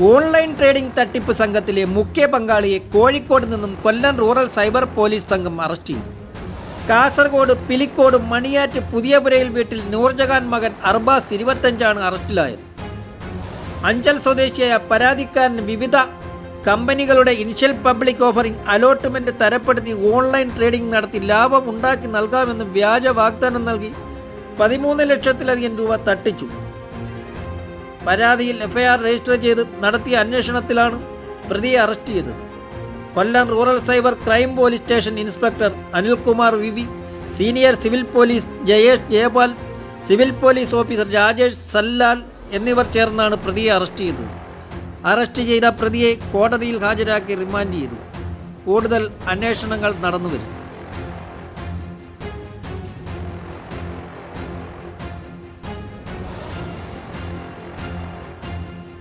Online trading തട്ടിപ്പ് സംഘത്തിലെ മുഖ്യ പങ്കാളിയെ കോഴിക്കോട് നിന്നും കൊല്ലം റൂറൽ സൈബർ പോലീസ് സംഘം അറസ്റ്റ് ചെയ്തു. കാസർഗോഡ് പിലിക്കോട് മണിയാറ്റ് പുതിയപുരയിൽ വീട്ടിൽ നൂർജഹാൻ മകൻ അർബാസ് 25 അറസ്റ്റിലായത്. അഞ്ചൽ സ്വദേശിയായ പരാതിക്കാരൻ വിവിധ കമ്പനികളുടെ ഇനിഷ്യൽ പബ്ലിക് ഓഫറിംഗ് അലോട്ട്മെന്റ് തരപ്പെടുത്തി ഓൺലൈൻ ട്രേഡിംഗ് നടത്തി ലാഭം ഉണ്ടാക്കി നൽകാമെന്ന് വ്യാജ വാഗ്ദാനം നൽകി 13 ലക്ഷത്തിലധികം രൂപ തട്ടിച്ചു. പരാതിയിൽ എഫ്ഐആർ രജിസ്റ്റർ ചെയ്ത് നടത്തിയ അന്വേഷണത്തിലാണ് പ്രതിയെ അറസ്റ്റ് ചെയ്തത്. Kollam rural cyber crime police station inspector Anilkumar V, senior civil police Jayesh Jayapal, civil police officer Rajesh Sallal എന്നിവർ ചേർന്നാണ് പ്രതിയെ അറസ്റ്റ് ചെയ്തത്. അറസ്റ്റ് ചെയ്ത പ്രതിയെ കോടതിയിൽ ഹാജരാക്കി റിമാൻഡ് ചെയ്തു. കൂടുതൽ അന്വേഷണങ്ങൾ നടന്നുവരും.